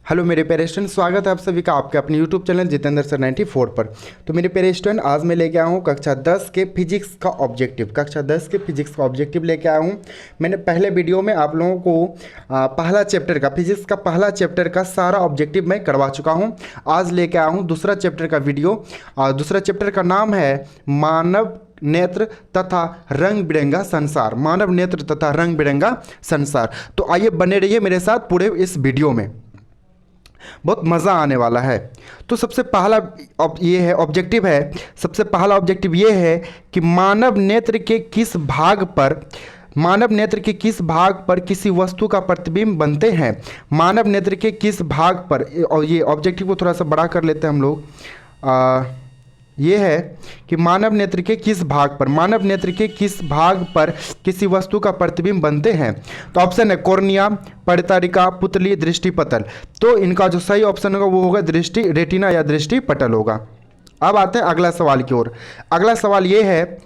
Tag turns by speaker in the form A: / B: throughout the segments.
A: Hello मेरे प्यारे student, स्वागत है आप सभी का आपके अपने यूट्यूब चैनल जितेंद्र सर 94 पर। तो मेरे प्यारे स्टूडेंट, आज मैं लेके आया हूँ कक्षा 10 के फिजिक्स का ऑब्जेक्टिव। कक्षा 10 के फिजिक्स का ऑब्जेक्टिव लेके आया हूँ। मैंने पहले वीडियो में आप लोगों को पहला चैप्टर का फिजिक्स का पहला चैप्टर का सारा ऑब्जेक्टिव मैं करवा चुका हूँ। आज लेके आया हूँ दूसरा चैप्टर का वीडियो। दूसरा चैप्टर का नाम है मानव नेत्र तथा रंग बिरंगा संसार। मानव नेत्र तथा रंग बिरंगा संसार। तो आइए बने रहिए मेरे साथ पूरे इस वीडियो में, बहुत मज़ा आने वाला है। तो सबसे पहला ये है ऑब्जेक्टिव है, सबसे पहला ऑब्जेक्टिव ये है कि मानव नेत्र के किस भाग पर किसी वस्तु का प्रतिबिंब बनते हैं। मानव नेत्र के किस भाग पर, और ये ऑब्जेक्टिव को थोड़ा सा बड़ा कर लेते हैं हम लोग। ये है कि मानव नेत्र के किस भाग पर किसी वस्तु का प्रतिबिंब बनते हैं। तो ऑप्शन है कॉर्निया, परितारिका, पुतली, दृष्टिपटल। तो इनका जो सही ऑप्शन होगा वो होगा रेटिना या दृष्टिपटल होगा। अब आते हैं अगला सवाल की ओर। अगला सवाल ये है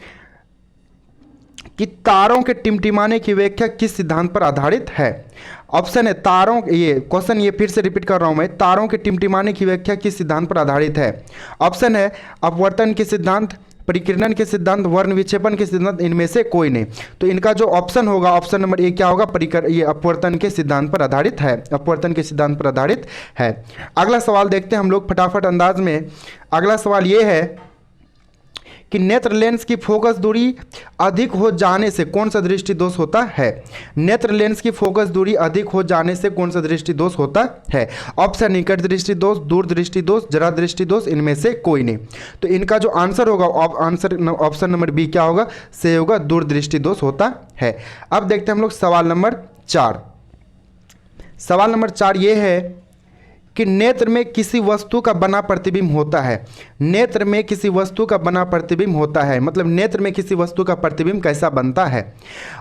A: कि तारों के टिमटिमाने की व्याख्या किस सिद्धांत पर आधारित है। ऑप्शन है तारों, ये क्वेश्चन ये फिर से रिपीट कर रहा हूं मैं, तारों के टिमटिमाने की व्याख्या किस सिद्धांत पर आधारित है। ऑप्शन है अपवर्तन के सिद्धांत, परिकिरणन के सिद्धांत, वर्ण विक्षेपण के सिद्धांत, इनमें से कोई नहीं। तो इनका जो ऑप्शन होगा, ऑप्शन नंबर ए क्या होगा, ये अपवर्तन के सिद्धांत पर आधारित है। अपवर्तन के सिद्धांत पर आधारित है। अगला सवाल देखते हैं हम लोग फटाफट अंदाज में। अगला सवाल ये है कि नेत्र लेंस की फोकस दूरी अधिक हो जाने से कौन सा दृष्टि दोष होता है। नेत्र लेंस की फोकस दूरी अधिक हो जाने से कौन सा दृष्टि दोष होता है। ऑप्शन निकट दृष्टि दोष, दूर दृष्टि दोष, जरा दृष्टि दोष, इनमें से कोई नहीं। तो इनका जो आंसर होगा, ऑप्शन नंबर बी क्या होगा, से होगा दूर दृष्टि दोष होता है। अब देखते हैं हम लोग सवाल नंबर 4। सवाल नंबर 4 ये है कि नेत्र में किसी वस्तु का बना प्रतिबिंब होता है। नेत्र में किसी वस्तु का बना प्रतिबिंब होता है, मतलब नेत्र में किसी वस्तु का प्रतिबिंब कैसा बनता है।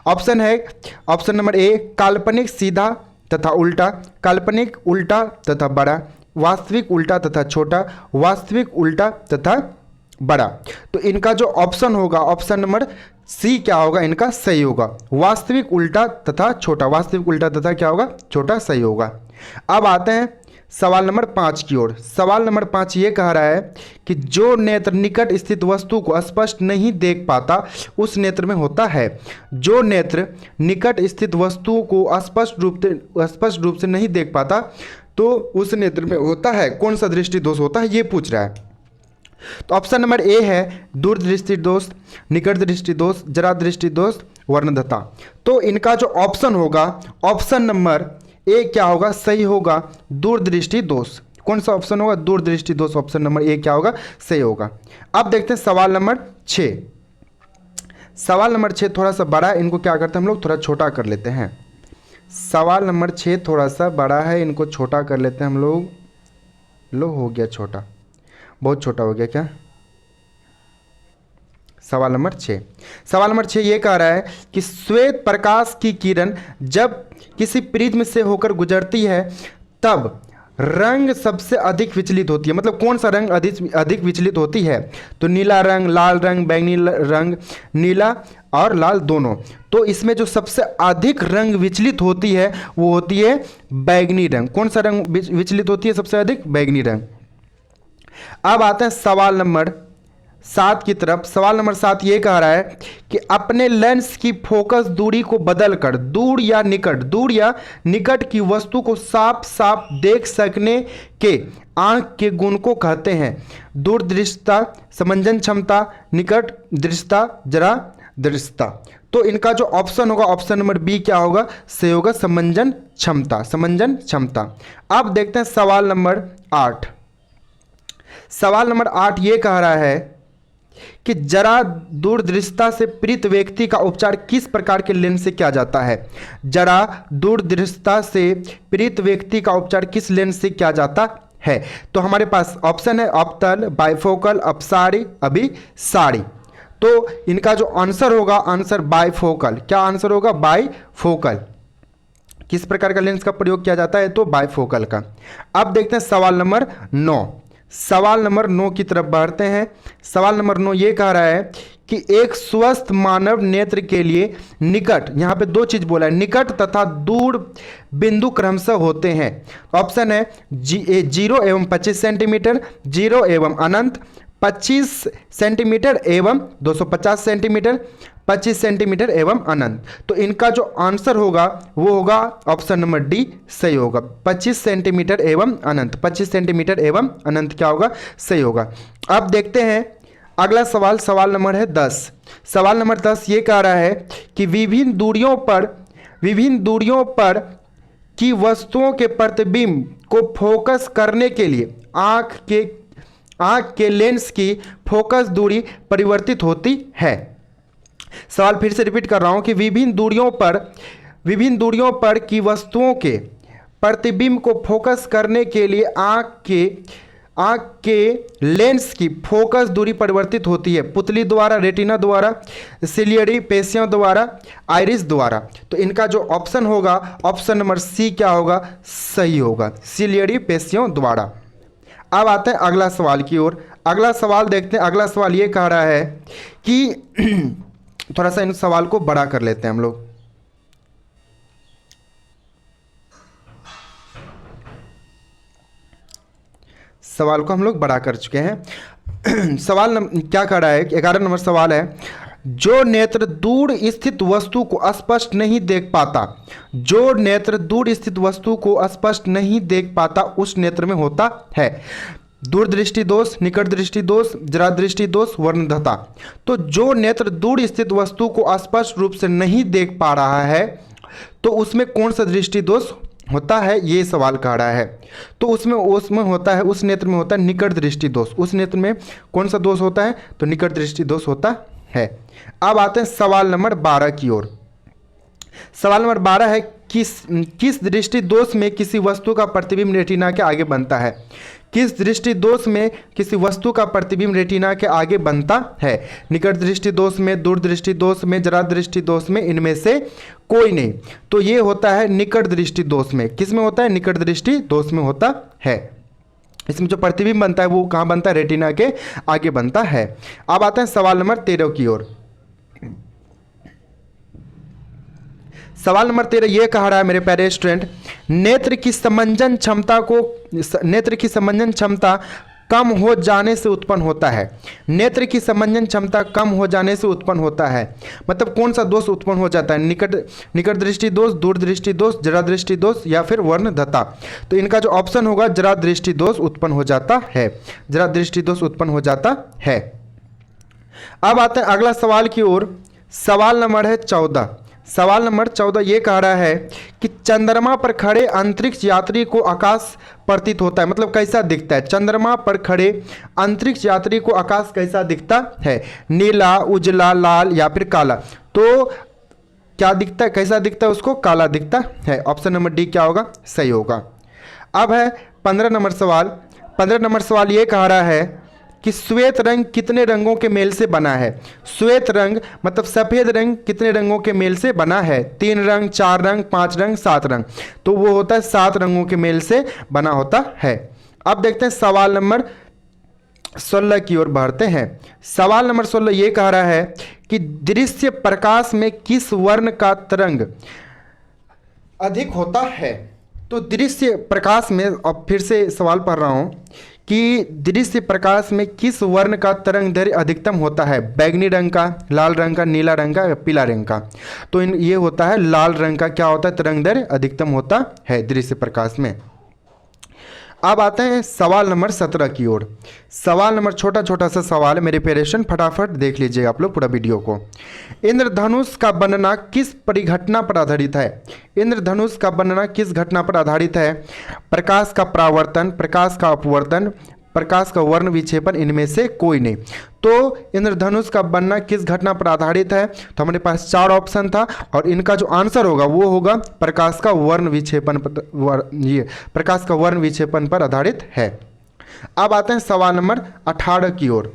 A: ऑप्शन है, ऑप्शन नंबर ए काल्पनिक सीधा तथा उल्टा, काल्पनिक उल्टा तथा बड़ा, वास्तविक उल्टा तथा छोटा, वास्तविक उल्टा तथा बड़ा। तो इनका जो ऑप्शन होगा, ऑप्शन नंबर सी क्या होगा, इनका सही होगा, वास्तविक उल्टा तथा छोटा। वास्तविक उल्टा तथा क्या होगा, छोटा, सही होगा। अब आते हैं सवाल नंबर 5 की ओर। सवाल नंबर 5 ये कह रहा है कि जो नेत्र निकट स्थित वस्तु को स्पष्ट नहीं देख पाता उस नेत्र में होता है। जो नेत्र निकट स्थित वस्तु को स्पष्ट रूप से नहीं देख पाता तो उस नेत्र में होता है। कौन सा दृष्टि दोष होता है, ये पूछ रहा है। तो ऑप्शन नंबर ए है दूर दृष्टि दोष, निकट दृष्टि दोष, जरा दृष्टि दोष, वर्णदता। तो इनका जो ऑप्शन होगा, ऑप्शन नंबर ए क्या होगा, सही होगा, दूरदृष्टि दोष। कौन सा ऑप्शन होगा, दूरदृष्टि दोष। ऑप्शन नंबर ए क्या होगा, सही होगा। अब देखते हैं सवाल नंबर 6। सवाल नंबर 6 थोड़ा सा बड़ा है, इनको क्या करते हैं हम लोग, थोड़ा छोटा कर लेते हैं। सवाल नंबर 6 थोड़ा सा बड़ा है, इनको छोटा कर लेते हैं हम लोग। लो हो गया छोटा, बहुत छोटा हो गया क्या। सवाल नंबर 6, सवाल नंबर 6 ये कह रहा है कि श्वेत प्रकाश की किरण जब किसी प्रिज्म से होकर गुजरती है तब रंग सबसे अधिक विचलित होती है। मतलब कौन सा रंग अधिक विचलित होती है। तो नीला रंग, लाल रंग, बैंगनी रंग, नीला और लाल दोनों। तो इसमें जो सबसे अधिक रंग विचलित होती है वो होती है बैंगनी रंग। कौन सा रंग विचलित होती है सबसे अधिक, बैंगनी रंग। अब आते हैं सवाल नंबर 7 की तरफ। सवाल नंबर 7 ये कह रहा है कि अपने लेंस की फोकस दूरी को बदलकर दूर या निकट की वस्तु को साफ साफ देख सकने के आंख के गुण को कहते हैं। दूरदृष्टता, समंजन क्षमता, निकट दृष्टता, जरा दृष्टता। तो इनका जो ऑप्शन होगा, ऑप्शन नंबर बी क्या होगा, से होगा समंजन क्षमता। समंजन क्षमता। अब देखते हैं सवाल नंबर 8। सवाल नंबर 8 ये कह रहा है कि जरा दूरदृष्टता से पीड़ित व्यक्ति का उपचार किस प्रकार के लेंस से किया जाता है। जरा दूरदृष्टता से पीड़ित व्यक्ति का उपचार किस लेंस से किया जाता है। तो हमारे पास ऑप्शन है अवतल, बाइफोकल, अपसारी, अभिसारी। तो इनका जो आंसर होगा, आंसर बाइफोकल। क्या आंसर होगा, बाइफोकल। किस प्रकार का लेंस का प्रयोग किया जाता है, तो बाइफोकल का। अब देखते हैं सवाल नंबर 9। सवाल नंबर 9 की तरफ बढ़ते हैं। सवाल नंबर 9 ये कह रहा है कि एक स्वस्थ मानव नेत्र के लिए निकट, यहाँ पे दो चीज बोला है, निकट तथा दूर बिंदु क्रमशः होते हैं। ऑप्शन है 0 एवं 25 सेंटीमीटर, 0 एवं अनंत, 25 सेंटीमीटर एवं 250 सेंटीमीटर, 25 सेंटीमीटर एवं अनंत। तो इनका जो आंसर होगा वो होगा ऑप्शन नंबर डी सही होगा, 25 सेंटीमीटर एवं अनंत। 25 सेंटीमीटर एवं अनंत क्या होगा, सही होगा। अब देखते हैं अगला सवाल, सवाल नंबर है 10। सवाल नंबर 10 ये कह रहा है कि विभिन्न दूरियों पर की वस्तुओं के प्रतिबिंब को फोकस करने के लिए आंख के लेंस की फोकस दूरी परिवर्तित होती है। सवाल फिर से रिपीट कर रहा हूं कि विभिन्न दूरियों पर की वस्तुओं के प्रतिबिंब को फोकस करने के लिए आंख के लेंस की फोकस दूरी परिवर्तित होती है, पुतली द्वारा, रेटिना द्वारा, सिलियरी पेशियों द्वारा, आइरिस द्वारा। तो इनका जो ऑप्शन होगा ऑप्शन नंबर सी क्या होगा, सही होगा, सिलियरी पेशियों द्वारा। अब आते हैं अगला सवाल की ओर। अगला सवाल देखते हैं। अगला सवाल ये कह रहा है कि थोड़ा सा इन सवाल को बड़ा कर लेते हैं हम लोग। सवाल को हम लोग बड़ा कर चुके हैं। सवाल क्या कह रहा है, 11 नंबर सवाल है, जो नेत्र दूर स्थित वस्तु को स्पष्ट नहीं देख पाता, जो नेत्र दूर स्थित वस्तु को स्पष्ट नहीं देख पाता उस नेत्र में होता है दूरदृष्टि दोष, निकट दृष्टि दोष, जरा दृष्टि दोष, वर्णदता। तो जो नेत्र दूर स्थित वस्तु को स्पष्ट रूप से नहीं देख पा रहा है तो उसमें कौन सा दृष्टि दोष होता है, ये सवाल कह रहा है। तो उसमें होता है, उस नेत्र में होता है निकट दृष्टि दोष। उस नेत्र में कौन सा दोष होता है, तो निकट दृष्टि दोष होता है। अब आते हैं सवाल नंबर 12 की ओर। सवाल नंबर 12 है, किस दृष्टि दोष में किसी वस्तु का प्रतिबिंब रेटिना के आगे बनता है। किस दृष्टि दोष में किसी वस्तु का प्रतिबिंब रेटिना के आगे बनता है, निकट दृष्टि दोष में, दूर दृष्टि दोष में, जरा दृष्टि दोष में, इनमें से कोई नहीं। तो ये होता है निकट दृष्टि दोष में। किस में होता है, निकट दृष्टि दोष में होता है। इसमें जो प्रतिबिंब बनता है वो कहाँ बनता है, रेटिना के आगे बनता है। अब आते हैं सवाल नंबर 13 की ओर। सवाल नंबर 13 ये कह रहा है मेरे प्यारे स्टूडेंट, नेत्र की समंजन क्षमता कम हो जाने से उत्पन्न होता है। नेत्र की समंजन क्षमता कम हो जाने से उत्पन्न होता है, मतलब कौन सा दोष उत्पन्न हो जाता है, निकट दृष्टि दोष, दूर दृष्टि दोष, जरा दृष्टि दोष या फिर वर्णदता। तो इनका जो ऑप्शन होगा जरा दृष्टि दोष उत्पन्न हो जाता है, जरा दृष्टि दोष उत्पन्न हो जाता है। अब आते हैं अगला सवाल की ओर। सवाल नंबर है 14। सवाल नंबर 14 ये कह रहा है कि चंद्रमा पर खड़े अंतरिक्ष यात्री को आकाश प्रतीत होता है, मतलब कैसा दिखता है। चंद्रमा पर खड़े अंतरिक्ष यात्री को आकाश कैसा दिखता है, नीला, उजला, लाल या फिर काला। तो क्या दिखता है, कैसा दिखता है, उसको काला दिखता है। ऑप्शन नंबर डी क्या होगा, सही होगा। अब है 15 नंबर सवाल। 15 नंबर सवाल ये कह रहा है कि श्वेत रंग कितने रंगों के मेल से बना है। श्वेत रंग मतलब सफ़ेद रंग कितने रंगों के मेल से बना है, 3 रंग, 4 रंग, 5 रंग, 7 रंग। तो वो होता है 7 रंगों के मेल से बना होता है। अब देखते हैं सवाल नंबर 16 की ओर बढ़ते हैं। सवाल नंबर 16 ये कह रहा है कि दृश्य प्रकाश में किस वर्ण का तरंग अधिक होता है। तो दृश्य प्रकाश में, अब फिर से सवाल पढ़ रहा हूँ कि दृश्य प्रकाश में किस वर्ण का तरंग दैर्घ्य अधिकतम होता है, बैगनी रंग का, लाल रंग का, नीला रंग का या पीला रंग का। तो ये होता है लाल रंग का क्या होता है, तरंग दैर्घ्य अधिकतम होता है दृश्य प्रकाश में। अब आते हैं सवाल नंबर 17 की ओर। सवाल नंबर छोटा छोटा सा सवाल है मेरे पेरेशन, फटाफट देख लीजिएगा आप लोग पूरा वीडियो को। इंद्रधनुष का बनना किस परिघटना पर आधारित है। इंद्रधनुष का बनना किस घटना पर आधारित है, प्रकाश का परावर्तन, प्रकाश का अपवर्तन, प्रकाश का वर्ण विक्षेपन, इनमें से कोई नहीं। तो इंद्रधनुष का बनना किस घटना पर आधारित है, तो हमारे पास 4 ऑप्शन था और इनका जो आंसर होगा वो होगा प्रकाश का वर्ण विक्षेपन पर, ये प्रकाश का वर्ण विक्षेपन पर आधारित है। अब आते हैं सवाल नंबर 18 की ओर।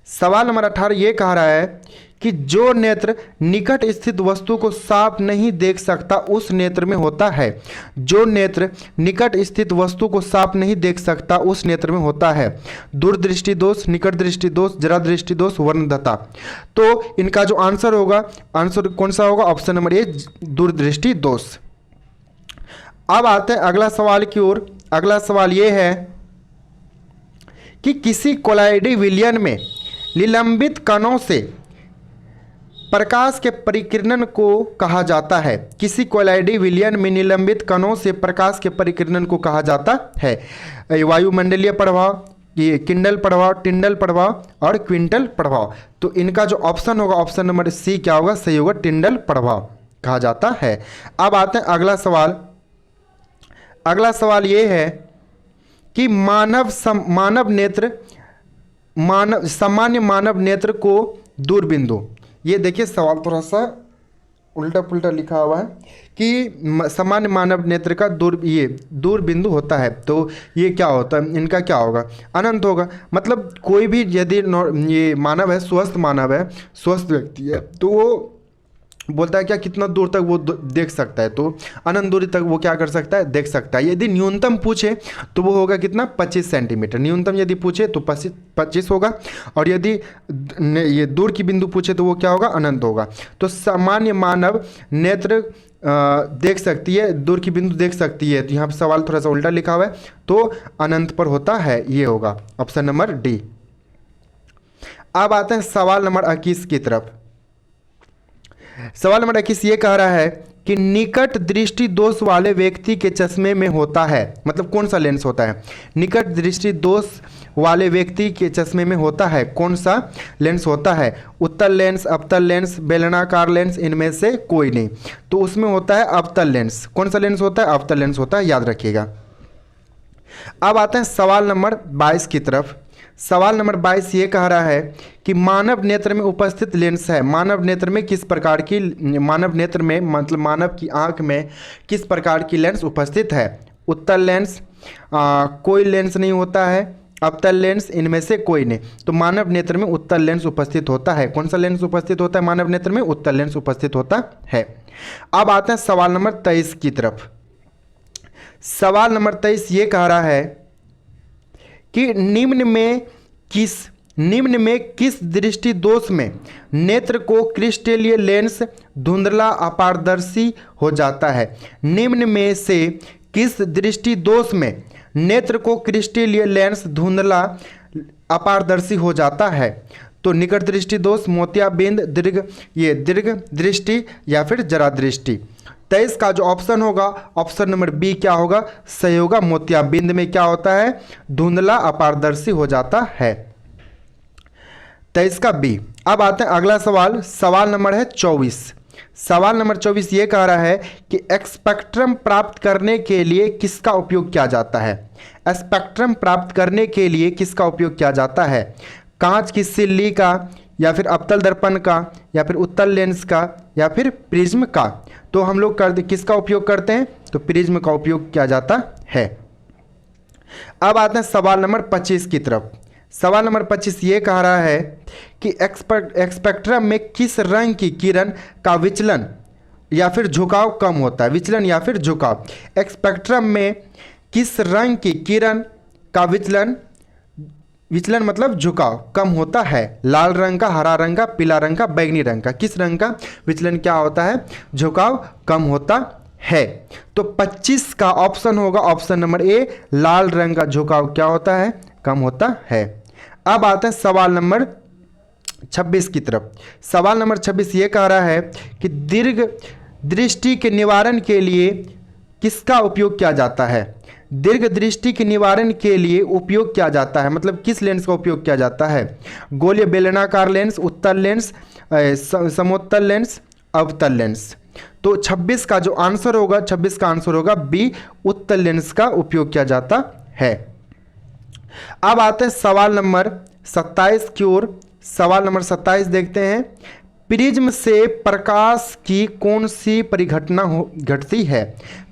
A: सवाल नंबर 18 ये कह रहा है कि जो नेत्र निकट स्थित वस्तु को साफ नहीं देख सकता उस नेत्र में होता है। जो नेत्र निकट स्थित वस्तु को साफ नहीं देख सकता उस नेत्र में होता है दूरदृष्टि दोष, निकट दृष्टि दोष, जरा दृष्टि दोष, वर्णदता। तो इनका जो आंसर होगा, आंसर कौन सा होगा? ऑप्शन नंबर ए, दूरदृष्टि दोष। अब आते हैं अगला सवाल की ओर। अगला सवाल ये है कि किसी कोलाइडी विलयन में निलंबित कणों से प्रकाश के परिकिरणन को कहा जाता है। किसी कोलाइडी विलयन में निलंबित कणों से प्रकाश के परिकिरणन को कहा जाता है। वायुमंडलीय प्रभाव, ये किंडल प्रभाव, टिंडल प्रभाव और क्विंटल प्रभाव। तो इनका जो ऑप्शन होगा, ऑप्शन नंबर सी क्या होगा? सही होगा, टिंडल प्रभाव कहा जाता है। अब आते हैं अगला सवाल। अगला सवाल ये है कि सामान्य मानव नेत्र को दूरबिंदु, ये देखिए सवाल थोड़ा सा उल्टा पुल्टा लिखा हुआ है कि सामान्य मानव नेत्र का दूरबिंदु होता है। तो ये क्या होता है? इनका क्या होगा? अनंत होगा। मतलब कोई भी यदि ये मानव है, स्वस्थ मानव है, स्वस्थ व्यक्ति है, तो वो बोलता है क्या कितना दूर तक वो देख सकता है? तो अनंत दूरी तक वो क्या कर सकता है? देख सकता है। यदि न्यूनतम पूछे तो वो होगा कितना? 25 सेंटीमीटर। न्यूनतम यदि पूछे तो 25 होगा, और यदि ये दूर की बिंदु पूछे तो वो क्या होगा? अनंत होगा। तो सामान्य मानव नेत्र देख सकती है, दूर की बिंदु देख सकती है। तो यहाँ पर सवाल थोड़ा सा उल्टा लिखा हुआ है, तो अनंत पर होता है, ये होगा ऑप्शन नंबर डी। अब आते हैं सवाल नंबर 21 की तरफ। सवाल नंबर 21 ये कह रहा है कि निकट दृष्टि दोष वाले व्यक्ति के चश्मे में होता है, मतलब कौन सा लेंस होता है? निकट दृष्टि दोष वाले व्यक्ति के चश्मे में होता है, कौन सा लेंस होता है? उत्तल लेंस, अवतल लेंस, बेलनाकार लेंस, इनमें से कोई नहीं। तो उसमें होता है अवतल लेंस। कौन सा लेंस होता है? अवतल लेंस होता है, याद रखिएगा। अब आते हैं सवाल नंबर 22 की तरफ। सवाल नंबर 22 ये कह रहा है कि मानव नेत्र में उपस्थित लेंस है। मानव नेत्र में किस प्रकार की, मानव नेत्र में मतलब मानव की आंख में किस प्रकार की लेंस उपस्थित है? उत्तल लेंस, कोई लेंस नहीं होता है, अवतल लेंस, इनमें से कोई नहीं। तो मानव नेत्र में उत्तल लेंस उपस्थित होता है। कौन सा लेंस उपस्थित होता है मानव नेत्र में? उत्तल लेंस उपस्थित होता है। अब आते हैं सवाल नंबर 23 की तरफ। सवाल नंबर 23 ये कह रहा है कि निम्न में किस दृष्टि दोष में नेत्र को क्रिस्टलीय लेंस धुंधला अपारदर्शी हो जाता है? निम्न में से किस दृष्टि दोष में नेत्र को क्रिस्टलीय लेंस धुंधला अपारदर्शी हो जाता है? तो निकट दृष्टि दोष, मोतियाबिंद, दीर्घ दृष्टि या फिर जरा दृष्टि। 23 का जो ऑप्शन होगा, ऑप्शन नंबर बी क्या होगा? सही होगा, मोतियाबिंद में क्या होता है? धुंधला अपारदर्शी हो जाता है। 23 का बी। अब आते हैं अगला सवाल। सवाल नंबर है 24। सवाल नंबर 24 ये कह रहा है कि स्पेक्ट्रम प्राप्त करने के लिए किसका उपयोग किया जाता है? स्पेक्ट्रम प्राप्त करने के लिए किसका उपयोग किया जाता है? कांच की सिल्ली का, या फिर अवतल दर्पण का, या फिर उत्तल लेंस का, या फिर प्रिज्म का? तो हम लोग किसका उपयोग करते हैं? तो प्रिज्म का उपयोग किया जाता है। अब आते हैं सवाल नंबर 25 की तरफ। सवाल नंबर 25 ये कह रहा है कि स्पेक्ट्रम में किस रंग की किरण का विचलन या फिर झुकाव कम होता है? विचलन या फिर झुकाव। स्पेक्ट्रम में किस रंग की किरण का विचलन मतलब झुकाव कम होता है? लाल रंग का, हरा रंग का, पीला रंग का, बैंगनी रंग का। किस रंग का विचलन क्या होता है? झुकाव कम होता है। तो 25 का ऑप्शन होगा ऑप्शन नंबर ए, लाल रंग का झुकाव क्या होता है? कम होता है। अब आते हैं सवाल नंबर 26 की तरफ। सवाल नंबर 26 ये कह रहा है कि दीर्घ दृष्टि के निवारण के लिए किसका उपयोग किया जाता है? दीर्घ दृष्टि के निवारण के लिए उपयोग किया जाता है, मतलब किस लेंस का उपयोग किया जाता है? गोलीय बेलनाकार लेंस, उत्तल लेंस, समोत्तल लेंस, अवतल लेंस। तो 26 का जो आंसर होगा, 26 का आंसर होगा बी, उत्तल लेंस का उपयोग किया जाता है। अब आते हैं सवाल नंबर 27 की ओर। सवाल नंबर 27 देखते हैं। प्रिज्म से प्रकाश की कौन सी परिघटना घटती है?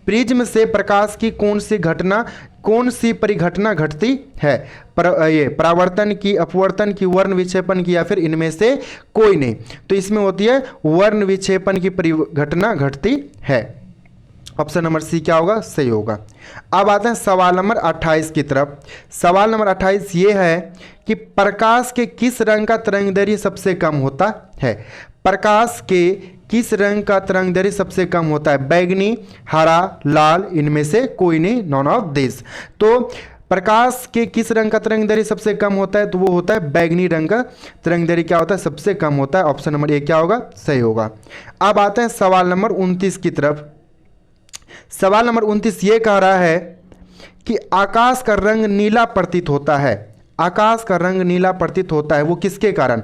A: प्रिज्म से प्रकाश की कौन सी घटना कौन सी परिघटना घटती है? ये परावर्तन की, अपवर्तन की, वर्ण विक्षेपण की, या फिर इनमें से कोई नहीं। तो इसमें होती है वर्ण विक्षेपण की परिघटना घटती है। ऑप्शन नंबर सी क्या होगा? सही होगा। अब आते हैं सवाल नंबर 28 की तरफ। सवाल नंबर 28 ये है कि प्रकाश के किस रंग का तरंगदैर्घ्य सबसे कम होता है? प्रकाश के किस रंग का तरंगदैर्घ्य सबसे कम होता है? बैगनी, हरा, लाल, इनमें से कोई नहीं, नॉन ऑफ दिस। तो प्रकाश के किस रंग का तरंगदैर्घ्य सबसे कम होता है? तो वो होता है बैगनी रंग का तरंगदैर्घ्य क्या होता है? सबसे कम होता है। ऑप्शन नंबर ए क्या होगा? सही होगा। अब आते हैं सवाल नंबर 29 की तरफ। सवाल नंबर 29 ये कह रहा है कि आकाश का रंग नीला प्रतीत होता है। आकाश का रंग नीला प्रतीत होता है, वो किसके कारण?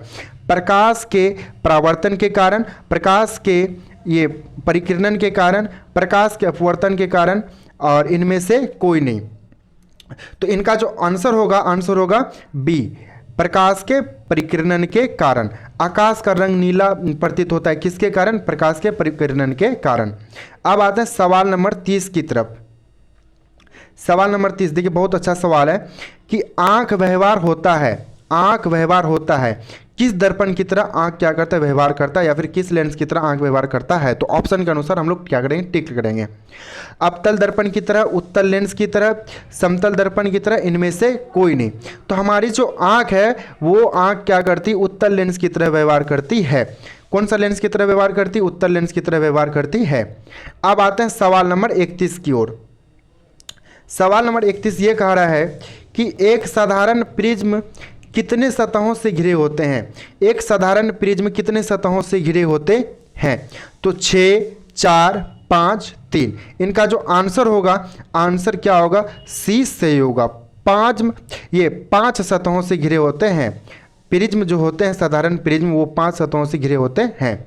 A: प्रकाश के परावर्तन के कारण, प्रकाश के ये परिकिरणन के कारण, प्रकाश के अपवर्तन के कारण, और इनमें से कोई नहीं। तो इनका जो आंसर होगा बी, प्रकाश के परिकिरणन के कारण। आकाश का रंग नीला प्रतीत होता है, किसके कारण? प्रकाश के परिकिरणन के कारण। अब आते हैं सवाल नंबर 30 की तरफ। सवाल नंबर 30 देखिए, बहुत अच्छा सवाल है कि आंख व्यवहार होता है, आंख व्यवहार होता है किस दर्पण की तरह आंख क्या करता है? व्यवहार करता है, या फिर किस लेंस की तरह आंख व्यवहार करता है? तो ऑप्शन के अनुसार हम लोग क्या करेंगे? टिक करेंगे। अवतल दर्पण की तरह, उत्तल लेंस की तरह, समतल दर्पण की तरह, इनमें से कोई नहीं। तो हमारी जो आंख है वो आंख क्या करती? उत्तल लेंस की तरह व्यवहार करती है। कौन सा लेंस की तरह व्यवहार करती? उत्तल लेंस की तरह व्यवहार करती है। अब आते हैं सवाल नंबर 31 की ओर। सवाल नंबर 31 ये कह रहा है कि एक साधारण प्रिज्म कितने सतहों से घिरे होते हैं? एक साधारण प्रिज्म कितने सतहों से घिरे होते हैं? तो 6, 4, 5, 3। इनका जो आंसर होगा, आंसर क्या होगा? सी सही होगा। ये 5 सतहों से घिरे होते हैं। प्रिज्म जो होते हैं, साधारण प्रिज्म, वो 5 सतहों से घिरे होते हैं।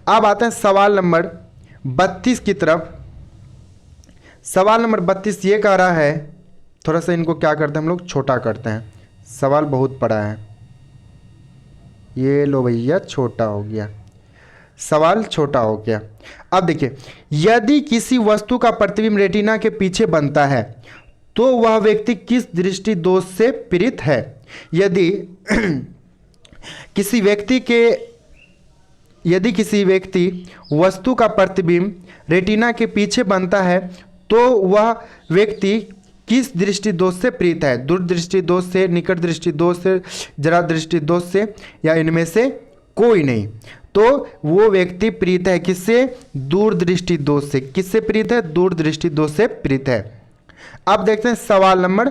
A: अब आते हैं सवाल नंबर 32 की तरफ। सवाल नंबर 32 ये कह रहा है, थोड़ा सा इनको क्या करते हैं हम लोग? छोटा करते हैं। सवाल बहुत बड़ा है, ये लो भैया, छोटा हो गया, सवाल छोटा हो गया। अब देखिए, यदि किसी वस्तु का प्रतिबिंब रेटिना के पीछे बनता है तो वह व्यक्ति किस दृष्टि दोष से पीड़ित है? यदि किसी व्यक्ति वस्तु का प्रतिबिंब रेटिना के पीछे बनता है तो वह व्यक्ति किस दृष्टि दोष से पीड़ित है? दूरदृष्टि दोष से, निकट दृष्टि दोष से, जरा दृष्टि दोष से, या इनमें से कोई नहीं। तो वो व्यक्ति पीड़ित है किससे? दूरदृष्टि दोष से। किससे पीड़ित है? दूरदृष्टि दोष से पीड़ित है। अब देखते हैं सवाल नंबर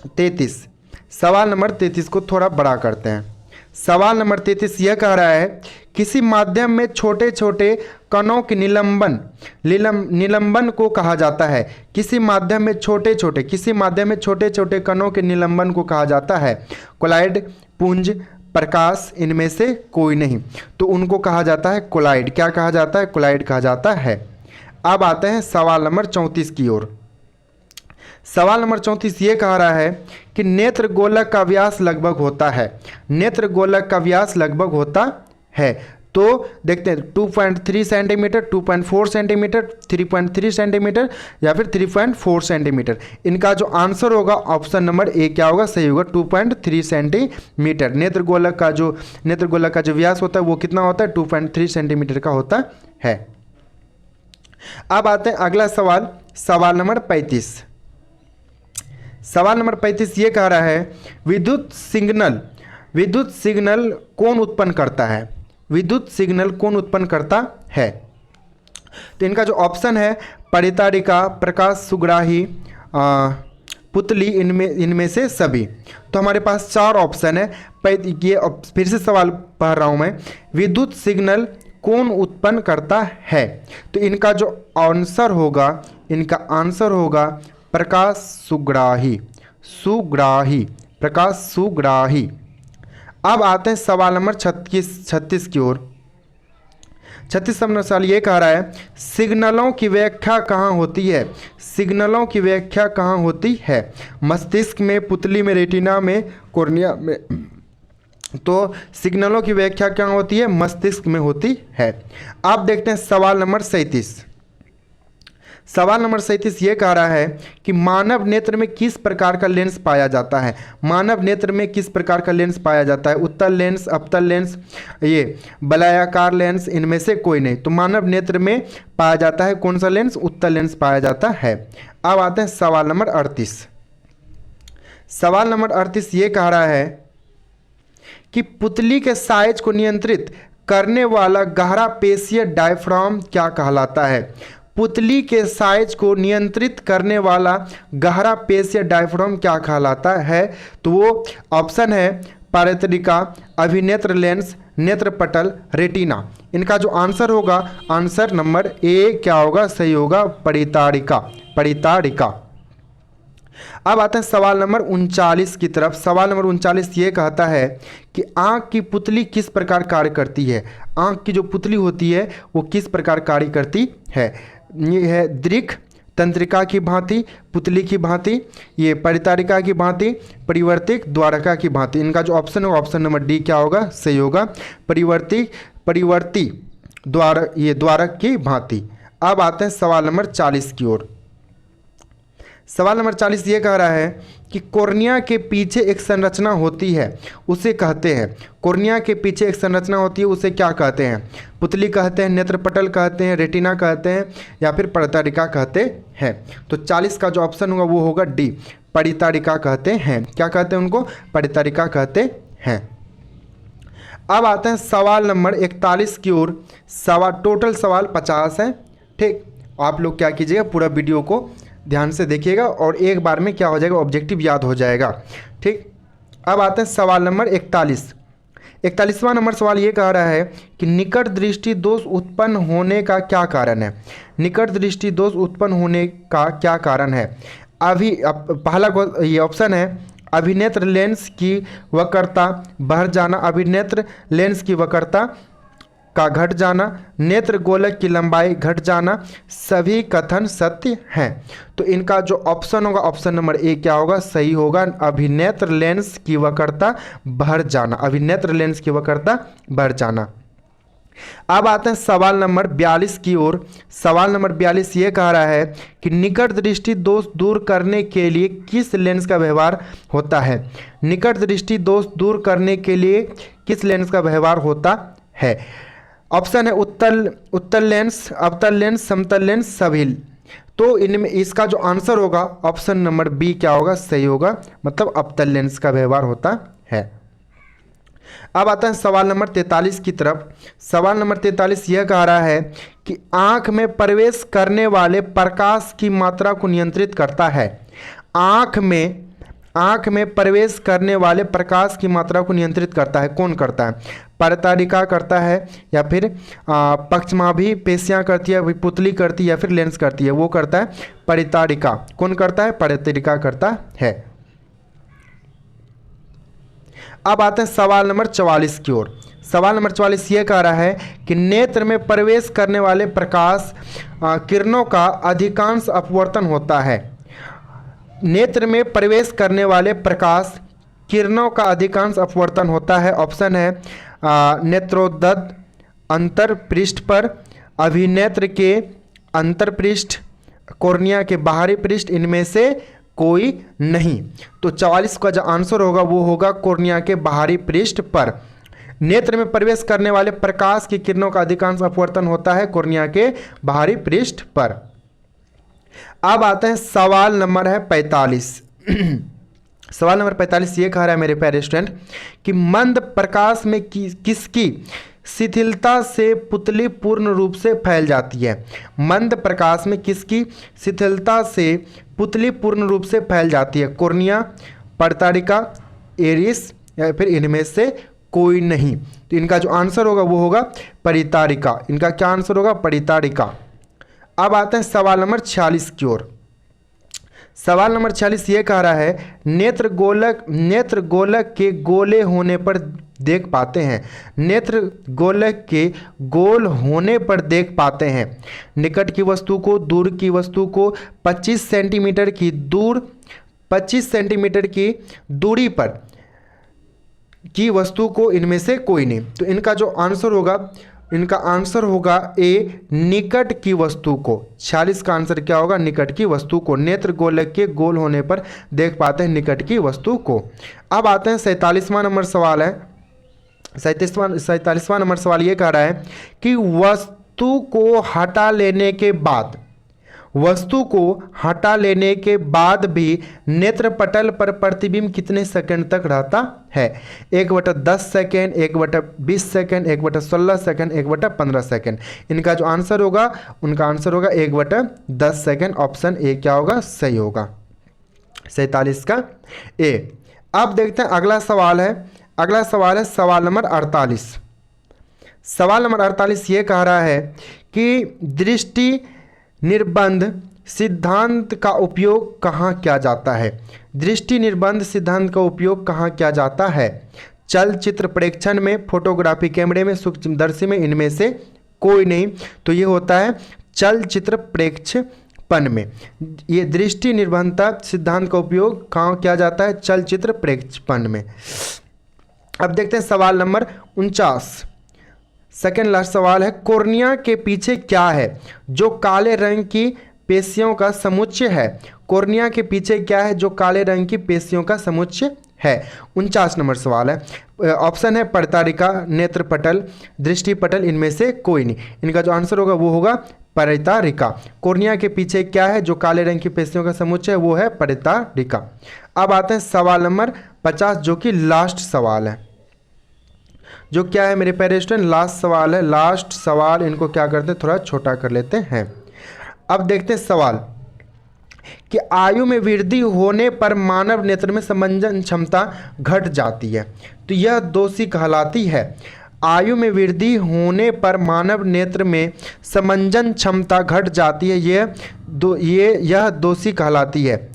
A: 33। सवाल नंबर 33 को थोड़ा बड़ा करते हैं। सवाल नंबर 33 यह कह रहा है, किसी माध्यम में छोटे छोटे कणों के निलंबन को कहा जाता है। किसी माध्यम में छोटे छोटे कणों के निलंबन को कहा जाता है। कोलाइड, पुंज, प्रकाश, इनमें से कोई नहीं। तो उनको कहा जाता है कोलाइड। क्या कहा जाता है? कोलाइड कहा जाता है। अब आते हैं सवाल नंबर 34 की ओर। सवाल नंबर 34 ये कह रहा है कि नेत्र गोलक का व्यास लगभग होता है। नेत्र गोलक का व्यास लगभग होता है। तो देखते हैं 2.3 सेंटीमीटर, 2.4 सेंटीमीटर, 3.3 सेंटीमीटर, या फिर 3.4 सेंटीमीटर। इनका जो आंसर होगा, ऑप्शन नंबर ए क्या होगा? सही होगा, 2.3 सेंटीमीटर। नेत्र गोलक का जो व्यास होता है वो कितना होता है? 2.3 सेंटीमीटर का होता है। अब आते हैं अगला सवाल, सवाल नंबर 35। सवाल नंबर 35 ये कह रहा है, विद्युत सिग्नल कौन उत्पन्न करता है? विद्युत सिग्नल कौन उत्पन्न करता है? तो इनका जो ऑप्शन है, परितारिका, प्रकाश सुग्राही, पुतली, इनमें से सभी। तो हमारे पास 4 ऑप्शन है। ये फिर से सवाल पढ़ रहा हूँ मैं, विद्युत सिग्नल कौन उत्पन्न करता है? तो इनका जो आंसर होगा, प्रकाश सुग्राही, प्रकाश सुग्राही। अब आते हैं सवाल नंबर 36 की ओर। 36 नंबर सवाल ये कह रहा है, सिग्नलों की व्याख्या कहाँ होती है? सिग्नलों की व्याख्या कहाँ होती है? मस्तिष्क में, पुतली में, रेटिना में, कॉर्निया में। तो सिग्नलों की व्याख्या कहाँ होती है? मस्तिष्क में होती है। अब देखते हैं सवाल नंबर 37। सवाल नंबर 37 ये कह रहा है कि मानव नेत्र में किस प्रकार का लेंस पाया जाता है। मानव नेत्र में किस प्रकार का लेंस पाया जाता है। उत्तल लेंस, अवतल लेंस, ये वलयाकार लेंस, इनमें से कोई नहीं। तो मानव नेत्र में पाया जाता है कौन सा लेंस, उत्तल लेंस पाया जाता है। अब आते हैं सवाल नंबर 38। सवाल नंबर 38 ये कह रहा है कि पुतली के साइज को नियंत्रित करने वाला गहरा पेशीय डायफ्राम क्या कहलाता है। पुतली के साइज को नियंत्रित करने वाला गहरा पेशीय डायफ्राम क्या कहलाता है। तो वो ऑप्शन है परितरिका, अभिनेत्र लेंस, नेत्रपटल, रेटिना। इनका जो आंसर होगा, आंसर नंबर ए क्या होगा, सही होगा परितारिका, परितारिका। अब आते हैं सवाल नंबर 39 की तरफ। सवाल नंबर 39 ये कहता है कि आँख की पुतली किस प्रकार कार्य करती है। आँख की जो पुतली होती है वो किस प्रकार कार्य करती है। ये है दृक् तंत्रिका की भांति, पुतली की भांति, ये परितारिका की भांति, परिवर्तिक द्वारका की भांति। इनका जो ऑप्शन होगा, ऑप्शन नंबर डी क्या होगा, सही होगा परिवर्ती द्वारक, ये द्वारक की भांति। अब आते हैं सवाल नंबर 40 की ओर। सवाल नंबर 40 ये कह रहा है कि कॉर्निया के पीछे एक संरचना होती है, उसे कहते हैं। कॉर्निया के पीछे एक संरचना होती है, उसे क्या कहते हैं। पुतली कहते हैं, नेत्रपटल कहते हैं, रेटिना कहते हैं, या फिर परितारिका कहते हैं। तो 40 का जो ऑप्शन होगा वो होगा डी, परितारिका कहते हैं। क्या कहते हैं उनको, परितारिका कहते हैं। अब आते हैं सवाल नंबर 41 की ओर। टोटल सवाल 50 हैं। ठीक, आप लोग क्या कीजिएगा, पूरा वीडियो को ध्यान से देखिएगा और एक बार में क्या हो जाएगा, ऑब्जेक्टिव याद हो जाएगा। ठीक, अब आते हैं सवाल नंबर 41वां नंबर सवाल ये कह रहा है कि निकट दृष्टि दोष उत्पन्न होने का क्या कारण है। निकट दृष्टि दोष उत्पन्न होने का क्या कारण है। पहला ये ऑप्शन है अभिनेत्र लेंस की वक्रता बढ़ जाना, अभिनेत्र लेंस की वक्रता का घट जाना, नेत्र गोलक की लंबाई घट जाना। सभी कथन सत्य हैं। तो इनका जो ऑप्शन होगा, ऑप्शन नंबर ए क्या होगा, सही होगा अभिनेत्र लेंस की वक्रता बढ़ जाना, अभिनेत्र लेंस की वक्रता बढ़ जाना। अब आते हैं सवाल नंबर 42 की ओर। सवाल नंबर 42 ये कह रहा है कि निकट दृष्टि दोष दूर करने के लिए किस लेंस का व्यवहार होता है। निकट दृष्टि दोष दूर करने के लिए किस लेंस का व्यवहार होता है। ऑप्शन है उत्तल लेंस, अवतल लेंस, समतल लेंस, सभी। तो इनमें इसका जो आंसर होगा, ऑप्शन नंबर बी क्या होगा, सही होगा, मतलब अवतल लेंस का व्यवहार होता है। अब आता है सवाल नंबर 43 की तरफ। सवाल नंबर 43 यह कह रहा है कि आंख में प्रवेश करने वाले प्रकाश की मात्रा को नियंत्रित करता है। आँख में प्रवेश करने वाले प्रकाश की मात्रा को नियंत्रित करता है, कौन करता है। परितारिका करता है, या फिर पक्षमाभी पेशियाँ करती है, पुतली करती है, या फिर लेंस करती है, वो करता है परितारिका। कौन करता है, परितारिका करता है। अब आते हैं सवाल नंबर 44 की ओर। सवाल नंबर 44 ये कह रहा है कि नेत्र में प्रवेश करने वाले प्रकाश किरणों का अधिकांश अपवर्तन होता है। नेत्र में प्रवेश करने वाले प्रकाश किरणों का अधिकांश अपवर्तन होता है। ऑप्शन है नेत्रोदध अंतरपृष्ठ पर, अभिनेत्र के अंतरपृष्ठ, कॉर्निया के बाहरी पृष्ठ, इनमें से कोई नहीं। तो 44 का जो आंसर होगा वो होगा कॉर्निया के बाहरी पृष्ठ पर। नेत्र में प्रवेश करने वाले प्रकाश की किरणों का अधिकांश अपवर्तन होता है कॉर्निया के बाहरी पृष्ठ पर। अब आते हैं सवाल नंबर है 45। सवाल नंबर 45 ये कह रहा है मेरे प्यारे स्टूडेंट कि मंद प्रकाश में किसकी शिथिलता से पुतली पूर्ण रूप से फैल जाती है। मंद प्रकाश में किसकी शिथिलता से पुतली पूर्ण रूप से फैल जाती है। कॉर्निया, परितारिका, एरिस, या फिर इनमें से कोई नहीं। तो इनका जो आंसर होगा वो होगा परितारिका। इनका क्या आंसर होगा, परितारिका। अब आते हैं सवाल नंबर 46 की ओर। सवाल नंबर 46 ये कह रहा है नेत्र गोलक के गोले होने पर देख पाते हैं। नेत्र गोलक के गोल होने पर देख पाते हैं। निकट की वस्तु को, दूर की वस्तु को 25 सेंटीमीटर की दूरी पर की वस्तु को, इनमें से कोई नहीं। तो इनका जो आंसर होगा, इनका आंसर होगा ए, निकट की वस्तु को। 46 का आंसर क्या होगा? निकट की वस्तु को। नेत्र गोलक के गोल होने पर देख पाते हैं निकट की वस्तु को। अब आते हैं 47वां नंबर सवाल है। 47वां नंबर सवाल ये कह रहा है कि वस्तु को हटा लेने के बाद भी नेत्रपटल पर प्रतिबिंब कितने सेकंड तक रहता है? 1/10 सेकंड, 1/20 सेकंड, 1/16 सेकंड, 1/15 सेकंड। इनका जो आंसर होगा, उनका आंसर होगा 1/10 सेकंड। ऑप्शन ए क्या होगा? सही होगा, 47 का ए। अब देखते हैं अगला सवाल है। अगला सवाल है सवाल नंबर 48। सवाल नंबर 48 ये कह रहा है कि दृष्टि निर्बंध सिद्धांत का उपयोग कहाँ किया जाता है? दृष्टि निर्बंध सिद्धांत का उपयोग कहाँ किया जाता है? चलचित्र प्रेक्षण में, फोटोग्राफी कैमरे में, सूक्ष्मदर्शी में, इनमें से कोई नहीं। तो ये होता है चलचित्र प्रेक्षण में। ये दृष्टि निर्बंधता सिद्धांत का उपयोग कहाँ किया जाता है? चलचित्र प्रेक्षण में। अब देखते हैं सवाल नंबर 49। सेकेंड लास्ट सवाल है, कोर्निया के पीछे क्या है जो काले रंग की पेशियों का समुच्चय है? कोर्निया के पीछे क्या है जो काले रंग की पेशियों का समुच्चय है? 49 नंबर सवाल है। ऑप्शन है परितारिका, नेत्रपटल, दृष्टिपटल, इनमें से कोई नहीं। इनका जो आंसर होगा वो होगा परितारिका। कोर्निया के पीछे क्या है जो काले रंग की पेशियों का समुच्चय है? वो है परितारिका। अब आते हैं सवाल नंबर 50 जो कि लास्ट सवाल है। जो क्या है मेरे प्यारे स्टूडेंट? लास्ट सवाल है। लास्ट सवाल, इनको क्या करते हैं, थोड़ा छोटा कर लेते हैं। अब देखते हैं सवाल कि आयु में वृद्धि होने पर मानव नेत्र में समंजन क्षमता घट जाती है, तो यह दोषी कहलाती है। आयु में वृद्धि होने पर मानव नेत्र में समंजन क्षमता घट जाती है, यह दोषी कहलाती है।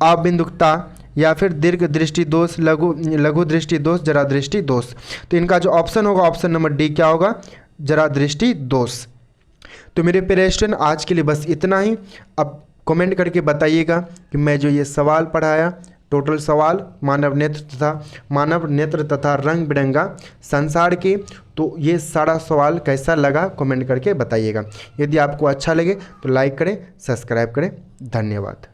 A: अबिंदुकता या फिर दीर्घ दृष्टि दोष, लघु दृष्टि दोष, जरा दृष्टि दोष। तो इनका जो ऑप्शन होगा, ऑप्शन नंबर डी क्या होगा? जरा दृष्टि दोष। तो मेरे प्यारे स्टूडेंट आज के लिए बस इतना ही। अब कमेंट करके बताइएगा कि मैं जो ये सवाल पढ़ाया, टोटल सवाल मानव नेत्र तथा रंग बिरंगा संसार के, तो ये सारा सवाल कैसा लगा कमेंट करके बताइएगा। यदि आपको अच्छा लगे तो लाइक करें, सब्सक्राइब करें। धन्यवाद।